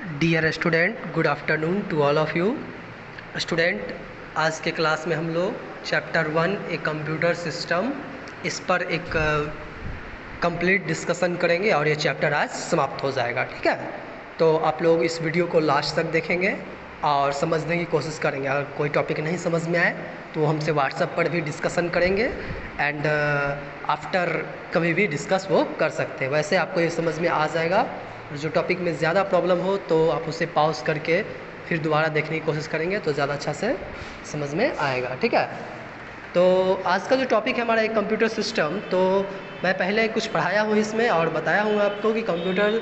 Dear student, good afternoon to all of you. Student, आज के class में हम लोग चैप्टर 1 एक कंप्यूटर सिस्टम इस पर एक कंप्लीट डिस्कशन करेंगे और ये चैप्टर आज समाप्त हो जाएगा। ठीक है, तो आप लोग इस वीडियो को लास्ट तक देखेंगे और समझने की कोशिश करेंगे। अगर कोई टॉपिक नहीं समझ में आए तो हमसे व्हाट्सएप पर भी डिस्कशन करेंगे एंड आफ्टर कभी भी डिस्कस वो कर सकते हैं। वैसे आपको ये समझ में आ जाएगा। जो टॉपिक में ज़्यादा प्रॉब्लम हो तो आप उसे पॉज करके फिर दोबारा देखने की कोशिश करेंगे तो ज़्यादा अच्छा से समझ में आएगा। ठीक है, तो आज का जो टॉपिक है हमारा एक कंप्यूटर सिस्टम, तो मैं पहले कुछ पढ़ाया हूँ इसमें और बताया हूँ आपको कि कंप्यूटर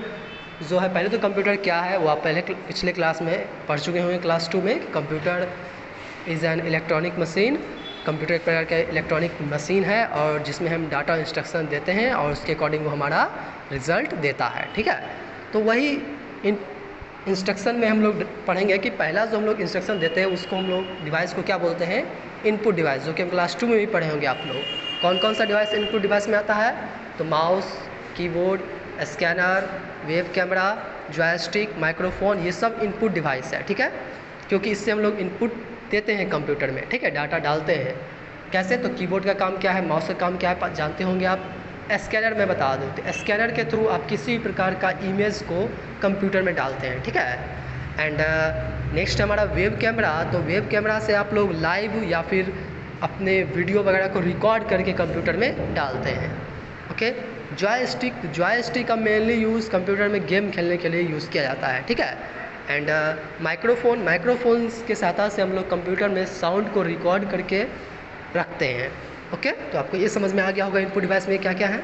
जो है, पहले तो कंप्यूटर क्या है वो आप पहले पिछले क्लास में पढ़ चुके होंगे क्लास 2 में। Computer is an electronic machine. Computer एक प्रकार का इलेक्ट्रॉनिक मशीन है और जिसमें हम डाटा इंस्ट्रक्शन देते हैं और उसके अकॉर्डिंग वो हमारा रिज़ल्ट देता है। ठीक है, तो वही इंस्ट्रक्शन में हम लोग पढ़ेंगे कि पहला जो हम लोग इंस्ट्रक्शन देते हैं उसको हम लोग डिवाइस को क्या बोलते हैं, इनपुट डिवाइस, जो कि हम क्लास 2 में भी पढ़े होंगे आप लोग। कौन कौन सा डिवाइस इनपुट डिवाइस में आता है? तो mouse, keyboard, scanner, web camera, joystick, microphone, ये सब इनपुट डिवाइस है। ठीक है, क्योंकि इससे हम लोग इनपुट देते हैं कंप्यूटर में। ठीक है, डाटा डालते हैं। कैसे? तो कीबोर्ड का काम क्या है, माउस का काम क्या है, जानते होंगे आप। स्कैनर में बता दूँ तो स्कैनर के थ्रू आप किसी भी प्रकार का इमेज को कंप्यूटर में डालते हैं। ठीक है, एंड नेक्स्ट हमारा वेब कैमरा। तो वेब कैमरा से आप लोग लाइव या फिर अपने वीडियो वगैरह को रिकॉर्ड करके कंप्यूटर में डालते हैं। ओके, जॉयस्टिक का मेनली यूज़ कंप्यूटर में गेम खेलने के लिए यूज़ किया जाता है। ठीक है, एंड माइक्रोफोन्स के सहायता से हम लोग कंप्यूटर में साउंड को रिकॉर्ड करके रखते हैं। ओके, तो आपको ये समझ में आ गया होगा इनपुट डिवाइस में क्या क्या है।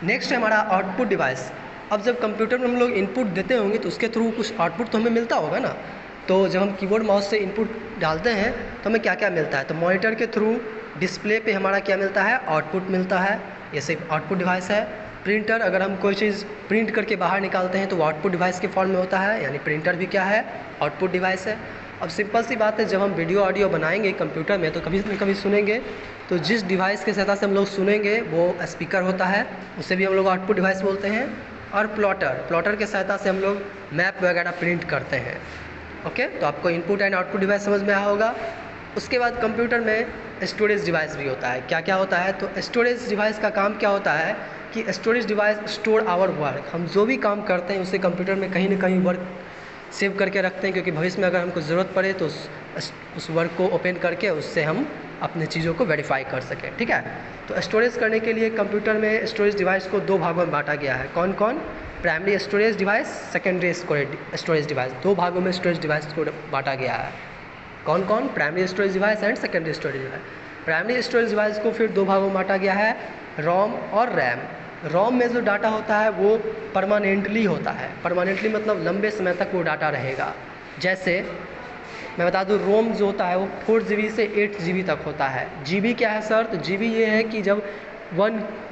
नेक्स्ट है हमारा आउटपुट डिवाइस। अब जब कंप्यूटर में हम लोग इनपुट देते होंगे तो उसके थ्रू कुछ आउटपुट तो हमें मिलता होगा ना। तो जब हम कीबोर्ड माउस से इनपुट डालते हैं तो हमें क्या क्या मिलता है? तो मॉनिटर के थ्रू डिस्प्ले पे हमारा क्या मिलता है? आउटपुट मिलता है। ये सिर्फ आउटपुट डिवाइस है। प्रिंटर, अगर हम कोई चीज़ प्रिंट करके बाहर निकालते हैं तो वो आउटपुट डिवाइस के फॉर्म में होता है, यानी प्रिंटर भी क्या है? आउटपुट डिवाइस है। अब सिंपल सी बात है, जब हम वीडियो ऑडियो बनाएंगे कंप्यूटर में तो कभी न कभी सुनेंगे, तो जिस डिवाइस के सहायता से हम लोग सुनेंगे वो स्पीकर होता है, उसे भी हम लोग आउटपुट डिवाइस बोलते हैं। और प्लॉटर के सहायता से हम लोग मैप वगैरह प्रिंट करते हैं। ओके, तो आपको इनपुट एंड आउटपुट डिवाइस समझ में आया होगा। उसके बाद कंप्यूटर में स्टोरेज डिवाइस भी होता है। क्या क्या होता है? तो स्टोरेज डिवाइस का काम क्या होता है कि storage device store our work. हम जो भी काम करते हैं उसे कंप्यूटर में कहीं ना कहीं वर्क सेव करके रखते हैं, क्योंकि भविष्य में अगर हमको ज़रूरत पड़े तो उस वर्क को ओपन करके उससे हम अपने चीज़ों को वेरीफाई कर सकें। ठीक है, तो स्टोरेज करने के लिए कंप्यूटर में स्टोरेज डिवाइस को 2 भागों में बांटा गया है। कौन कौन? Primary storage device, secondary storage device. 2 भागों में स्टोरेज डिवाइस को बांटा गया है। कौन कौन? Primary storage device and secondary storage device. Primary storage device को फिर 2 भागों में बांटा गया है, रोम और रैम। रोम में जो डाटा होता है वो परमानेंटली होता है। परमानेंटली मतलब लंबे समय तक वो डाटा रहेगा। जैसे मैं बता दूं, रोम जो होता है वो 4 GB से 8 GB तक होता है। GB क्या है सर? तो GB ये है कि जब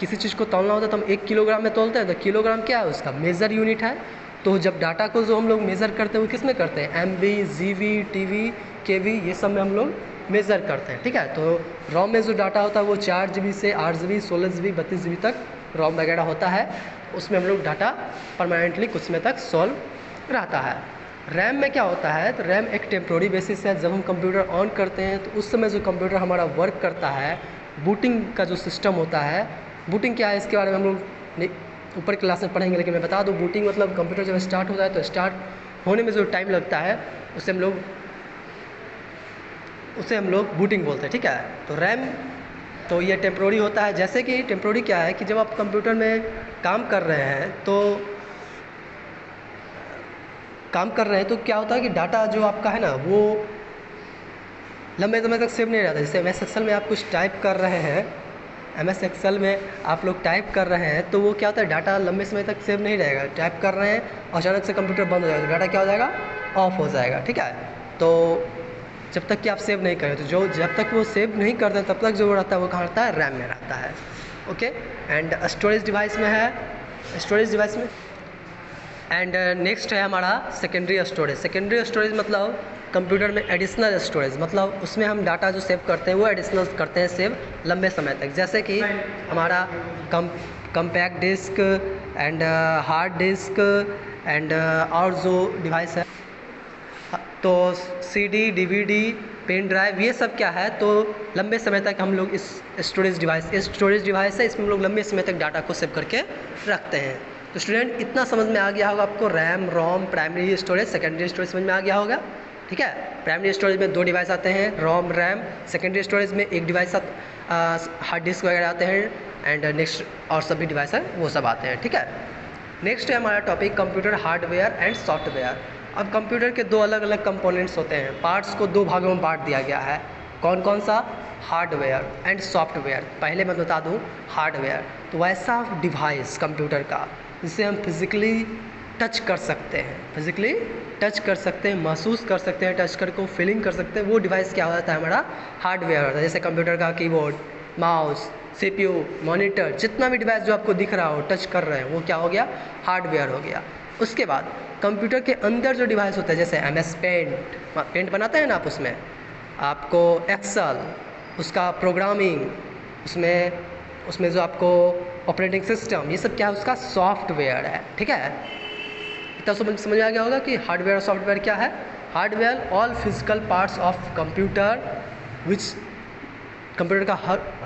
किसी चीज़ को तौलना होता है तो हम 1 किलोग्राम में तौलते हैं, तो किलोग्राम क्या है? उसका मेज़र यूनिट है। तो जब डाटा को जो हम लोग मेज़र करते हैं वो किस में करते हैं? MB, GB, TB, KB, ये सब में हम लोग मेज़र करते हैं। ठीक है, तो रोम में जो डाटा होता है वो 4 GB से 8 GB, 16 GB, 32 GB तक रोम वगैरह होता है। उसमें हम लोग डाटा परमानेंटली कुछ समय तक सॉल्व रहता है। रैम में क्या होता है? तो रैम एक टेम्प्रोरी बेसिस है। जब हम कंप्यूटर ऑन करते हैं तो उस समय जो कंप्यूटर हमारा वर्क करता है, बूटिंग का जो सिस्टम होता है। बूटिंग क्या है इसके बारे में हम लोग ऊपर क्लास में पढ़ेंगे, लेकिन मैं बता दूं, बूटिंग मतलब कंप्यूटर जब स्टार्ट होता है तो स्टार्ट होने में जो टाइम लगता है उसे हम लोग बूटिंग बोलते हैं। ठीक है, तो रैम तो ये टेम्प्रोरी होता है। जैसे कि टेम्प्रोरी क्या है कि जब आप कंप्यूटर में काम कर रहे हैं तो क्या होता है कि डाटा जो आपका है ना वो लंबे समय तक सेव नहीं रहता। जैसे MS एक्सेल में आप कुछ टाइप कर रहे हैं, MS एक्सेल में आप लोग टाइप कर रहे हैं तो वो क्या होता है, डाटा लंबे समय तक सेव नहीं रहेगा। टाइप कर रहे हैं और अचानक से कंप्यूटर बंद हो जाएगा तो डाटा क्या हो जाएगा? ऑफ हो जाएगा। ठीक है, तो जब तक कि आप सेव नहीं करें, तो जब तक वो सेव नहीं करते तब तक जो रहता है वो कहाँ रहता है? रैम में रहता है। ओके, एंड स्टोरेज डिवाइस में है, स्टोरेज डिवाइस में। एंड नेक्स्ट है हमारा सेकेंडरी स्टोरेज। सेकेंडरी स्टोरेज मतलब कंप्यूटर में एडिशनल स्टोरेज, मतलब उसमें हम डाटा जो सेव करते हैं वो एडिशनल करते हैं सेव लंबे समय तक। जैसे कि हमारा compact disc, and hard disk and और जो डिवाइस है तो सीडी, डीवीडी, पेन ड्राइव, ये सब क्या है तो लंबे समय तक हम लोग इस स्टोरेज डिवाइस है, इसमें हम लोग लंबे समय तक डाटा को सेव करके रखते हैं। तो स्टूडेंट इतना समझ में आ गया होगा आपको, रैम, रोम, प्राइमरी स्टोरेज, सेकेंडरी स्टोरेज समझ में आ गया होगा, ठीक है। प्राइमरी स्टोरेज में 2 डिवाइस आते हैं, रोम, रैम। सेकेंडरी स्टोरेज में 1 डिवाइस हार्ड डिस्क वगैरह आते हैं, एंड नेक्स्ट और सभी डिवाइस है वो सब आते हैं, ठीक है। नेक्स्ट है हमारा topic computer hardware and software. अब कंप्यूटर के 2 अलग अलग कंपोनेंट्स होते हैं, पार्ट्स को 2 भागों में बांट दिया गया है। कौन कौन सा? Hardware and software. पहले मैं बता दूं हार्डवेयर तो वैसा डिवाइस कंप्यूटर का जिसे हम फिज़िकली टच कर सकते हैं, महसूस कर सकते हैं, टच करके फीलिंग कर सकते हैं, वो डिवाइस क्या होता है? हमारा हार्डवेयर होता है। जैसे कंप्यूटर का कीबोर्ड, माउस, CPU, मॉनिटर, जितना भी डिवाइस जो आपको दिख रहा हो, टच कर रहे हैं, वो क्या हो गया? हार्डवेयर हो गया। उसके बाद कंप्यूटर के अंदर जो डिवाइस होता है, जैसे MS पेंट बनाते हैं ना आप, उसमें आपको एक्सेल, उसका प्रोग्रामिंग, उसमें जो आपको ऑपरेटिंग सिस्टम, ये सब क्या है? उसका सॉफ्टवेयर है, ठीक है। इतना समझ में आ गया होगा कि हार्डवेयर और सॉफ्टवेयर क्या है। Hardware all physical parts of computer which computer का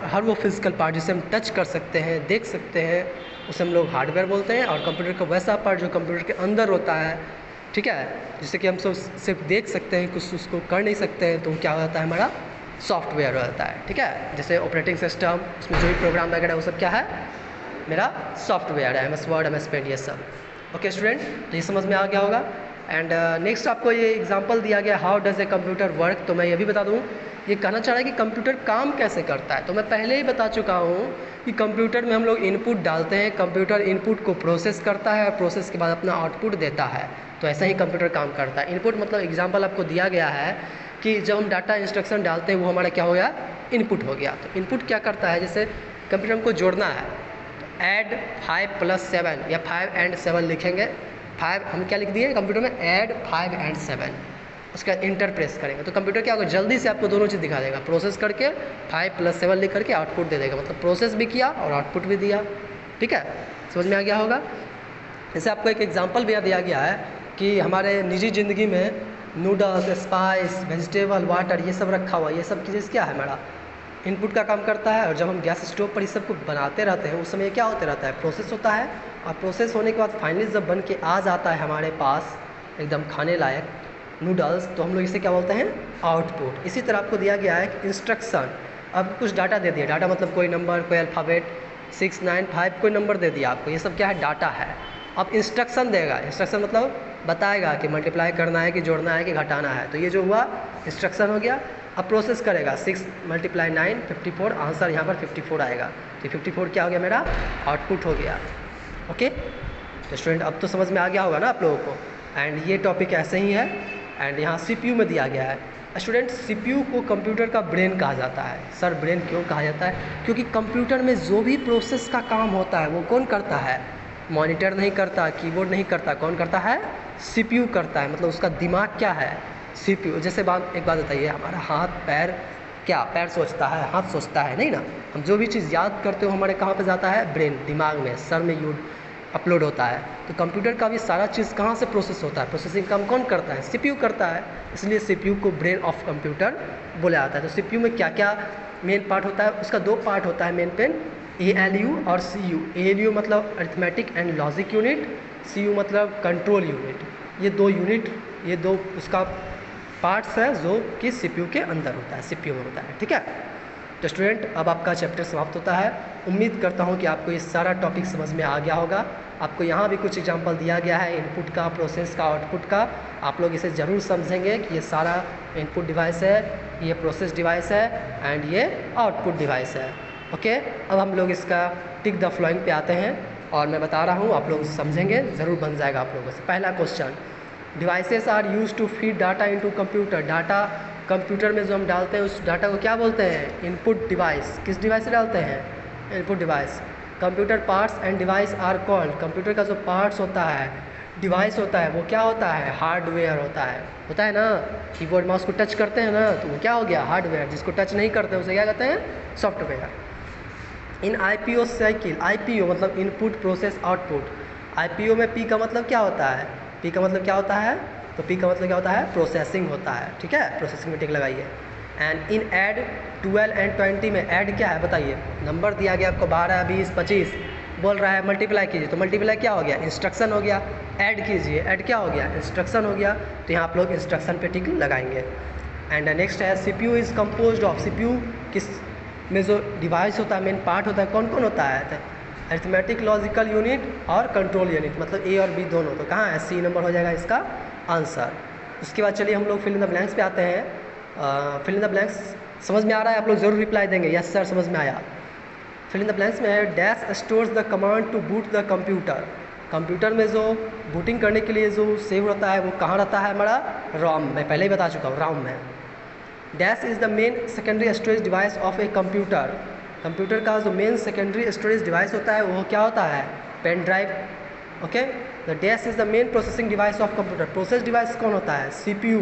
हर वो फिजिकल पार्ट जिसे हम टच कर सकते हैं, देख सकते हैं, उसे हम लोग हार्डवेयर बोलते हैं। और कंप्यूटर का वैसा पार्ट जो कंप्यूटर के अंदर होता है, ठीक है, जिसे कि हम सब सिर्फ देख सकते हैं, कुछ उसको कर नहीं सकते हैं, तो क्या होता है? हमारा सॉफ्टवेयर होता है, ठीक है। जैसे ऑपरेटिंग सिस्टम, उसमें जो भी प्रोग्राम वगैरह वो सब क्या है? मेरा सॉफ्टवेयर है, MS वर्ड, MS पेंट, ये सब। ओके स्टूडेंट, तो ये समझ में आ गया होगा। एंड नेक्स्ट आपको ये एग्जांपल दिया गया, how does a computer work. तो मैं ये भी बता दूं, ये कहना चाह रहा है कि कंप्यूटर काम कैसे करता है। तो मैं पहले ही बता चुका हूँ कि कंप्यूटर में हम लोग इनपुट डालते हैं, कंप्यूटर इनपुट को प्रोसेस करता है और प्रोसेस के बाद अपना आउटपुट देता है। तो ऐसा ही कंप्यूटर काम करता है। इनपुट मतलब एग्जाम्पल आपको दिया गया है कि जब हम डाटा इंस्ट्रक्शन डालते हैं वो हमारा क्या हो गया? इनपुट हो गया। तो इनपुट क्या करता है? जैसे कंप्यूटर हमको जोड़ना है, ऐड 5 + 7 या 5 and 7 लिखेंगे। 5 हम क्या लिख दिए कंप्यूटर में? Add 5 and 7। उसका इंटर प्रेस करेंगे तो कंप्यूटर क्या होगा? जल्दी से आपको दोनों चीज़ दिखा देगा। प्रोसेस करके 5 + 7 लिख करके आउटपुट दे देगा, मतलब प्रोसेस भी किया और आउटपुट भी दिया, ठीक है। समझ में आ गया होगा। जैसे आपको एक एग्जांपल भी दिया गया है कि हमारे निजी ज़िंदगी में नूडल्स, स्पाइस, वेजिटेबल, वाटर, ये सब रखा हुआ, ये सब चीज़ क्या है? हमारा इनपुट का काम करता है। और जब हम गैस स्टोव पर इस सब को बनाते रहते हैं, उस समय क्या होते रहता है? प्रोसेस होता है। और प्रोसेस होने के बाद फाइनली जब बन के आ जाता है हमारे पास एकदम खाने लायक नूडल्स, तो हम लोग इसे क्या बोलते हैं? आउटपुट। इसी तरह आपको दिया गया है इंस्ट्रक्शन। अब कुछ डाटा दे दिया, डाटा मतलब कोई नंबर, कोई अल्फ़ाबेट, 6, 9, 5 कोई नंबर दे दिया आपको, ये सब क्या है? डाटा है। अब इंस्ट्रक्शन देगा, इंस्ट्रक्शन मतलब बताएगा कि मल्टीप्लाई करना है कि जोड़ना है कि घटाना है। तो ये जो हुआ इंस्ट्रक्शन हो गया। अब प्रोसेस करेगा, 6 × 9 54, आंसर यहाँ पर 54 आएगा। तो 54 क्या हो गया? मेरा आउटपुट हो गया। ओके तो स्टूडेंट अब तो समझ में आ गया होगा ना आप लोगों को। एंड ये टॉपिक ऐसे ही है। एंड यहाँ CPU में दिया गया है। स्टूडेंट CPU को कंप्यूटर का ब्रेन कहा जाता है। सर ब्रेन क्यों कहा जाता है? क्योंकि कंप्यूटर में जो भी प्रोसेस का काम होता है वो कौन करता है? मॉनिटर नहीं करता, कीबोर्ड नहीं करता, कौन करता है? CPU करता है। मतलब उसका दिमाग क्या है? CPU। जैसे एक बात बताइए, हमारा हाथ पैर क्या? पैर सोचता है, हाथ सोचता है नहीं ना। हम जो भी चीज़ याद करते हो हमारे कहाँ पे जाता है? ब्रेन, दिमाग में, सर में अपलोड होता है। तो कंप्यूटर का भी सारा चीज़ कहाँ से प्रोसेस होता है? प्रोसेसिंग काम कौन करता है? CPU करता है। इसलिए CPU को ब्रेन ऑफ कंप्यूटर बोला जाता है। तो CPU में क्या क्या मेन पार्ट होता है? उसका 2 पार्ट होता है मेन पेन, ALU और CU। ALU मतलब arithmetic and logic unit, CU मतलब कंट्रोल यूनिट। ये 2 यूनिट, ये 2 उसका पार्ट्स है जो कि CPU के अंदर होता है, CPU में होता है, ठीक है। तो स्टूडेंट अब आपका चैप्टर समाप्त होता है। उम्मीद करता हूँ कि आपको ये सारा टॉपिक समझ में आ गया होगा। आपको यहाँ भी कुछ एग्जांपल दिया गया है इनपुट का, प्रोसेस का, आउटपुट का। आप लोग इसे ज़रूर समझेंगे कि ये सारा इनपुट डिवाइस है, ये प्रोसेस डिवाइस है एंड ये आउटपुट डिवाइस है। ओके अब हम लोग इसका टिक द फ्लोइंग पे आते हैं और मैं बता रहा हूँ, आप लोग समझेंगे, ज़रूर बन जाएगा आप लोगों से। पहला question, devices are use to feed data into computer. Data computer में जो हम डालते हैं उस डाटा को क्या बोलते हैं? Input device. किस डिवाइस से डालते हैं? Input device. Computer parts and device are called. Computer का जो पार्ट्स होता है, डिवाइस होता है, वो क्या होता है? हार्डवेयर होता है ना। कीबोर्ड माउस को टच करते हैं ना, तो वो क्या हो गया? हार्डवेयर। जिसको टच नहीं करते उसे क्या कहते हैं? सॉफ्टवेयर। इन IPO साइकिल, IPO मतलब इनपुट प्रोसेस आउटपुट, IPO में P का मतलब क्या होता है? P का मतलब क्या होता है? तो P का मतलब क्या होता है? प्रोसेसिंग होता है, ठीक है, प्रोसेसिंग में टिक लगाइए। एंड इन ऐड 12 एंड 20 में ऐड क्या है बताइए? नंबर दिया गया आपको 12, 20, 25, बोल रहा है मल्टीप्लाई कीजिए, तो मल्टीप्लाई क्या हो गया? इंस्ट्रक्शन हो गया। ऐड कीजिए, ऐड क्या हो गया? इंस्ट्रक्शन हो गया। तो यहाँ आप लोग इंस्ट्रक्शन पे टिक लगाएंगे। एंड नेक्स्ट है CPU is composed of. CPU किस में जो डिवाइस होता है, मेन पार्ट होता है, कौन कौन होता है? अरिथमेटिक लॉजिकल यूनिट और कंट्रोल यूनिट, मतलब A और B दोनों। तो कहाँ है? C नंबर हो जाएगा इसका आंसर। उसके बाद चलिए हम लोग फिल इन द ब्लैंक्स पे आते हैं। फिल इन द ब्लैंक्स समझ में आ रहा है? आप लोग ज़रूर रिप्लाई देंगे यस सर समझ में आया। फिल इन द ब्लैंक्स में है dash stores the command to boot the computer. Computer में जो बूटिंग करने के लिए जो सेव रहता है वो कहाँ रहता है? हमारा रोम। मैं पहले ही बता चुका हूँ, रोम में। Dash is the main secondary storage device of a computer. Computer का जो मेन सेकेंडरी स्टोरेज डिवाइस होता है वो क्या होता है? Pen drive. Okay, the dash is the main processing device of computer. Process device कौन होता है? CPU।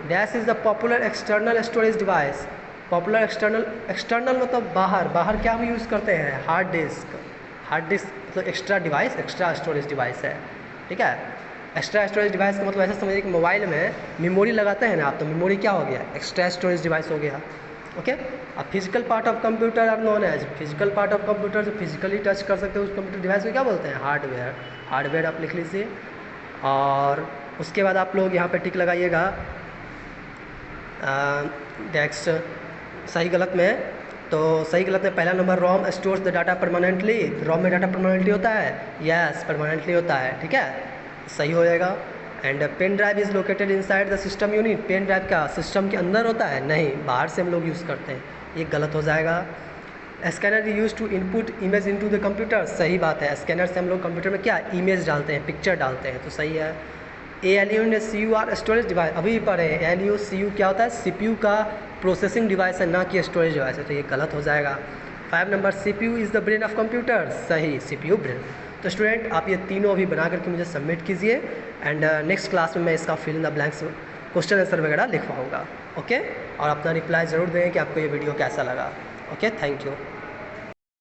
Dash is the popular external storage device. Popular external मतलब बाहर। बाहर क्या हम यूज़ करते हैं? Hard disk. हार्ड डिस्क मतलब extra device, extra storage device है, ठीक है। एक्स्ट्रा स्टोरेज डिवाइस का मतलब ऐसा समझिए कि मोबाइल में मेमोरी लगाते हैं ना आप, तो मेमोरी क्या हो गया? एक्स्ट्रा स्टोरेज डिवाइस हो गया। ओके, अब physical part of computer are known as. Physical part of computer जो फिजिकली टच कर सकते हो उस कंप्यूटर डिवाइस को क्या बोलते हैं? हार्डवेयर। हार्डवेयर आप लिख लीजिए। और उसके बाद आप लोग यहाँ पे टिक लगाइएगा नेक्स्ट सही गलत में। तो सही गलत में पहला number ROM stores the data permanently. ROM में डाटा परमानेंटली होता है? यस, परमानेंटली होता है, ठीक है, सही हो जाएगा। And pen drive is located inside the system unit. Pen drive का सिस्टम के अंदर होता है? नहीं, बाहर से हम लोग यूज़ करते हैं, ये गलत हो जाएगा। Scanner use to input image into the computer. सही बात है, स्कैनर से हम लोग कंप्यूटर में क्या इमेज डालते हैं, पिक्चर डालते हैं, तो सही है। ALU ने CU आर स्टोरेज डिवाइस, अभी पढ़े ALU CU क्या होता है? CPU का प्रोसेसिंग डिवाइस है, ना कि स्टोरेज डिवाइस है, तो ये गलत हो जाएगा। 5 number CPU is the brain of computer. सही, CPU ब्रेन। तो स्टूडेंट आप ये तीनों अभी बना करके मुझे सबमिट कीजिए एंड नेक्स्ट क्लास में मैं इसका fill in the blanks question answer वगैरह लिखवाऊँगा। ओके, और अपना रिप्लाई ज़रूर दें कि आपको ये वीडियो कैसा लगा। Okay, thank you.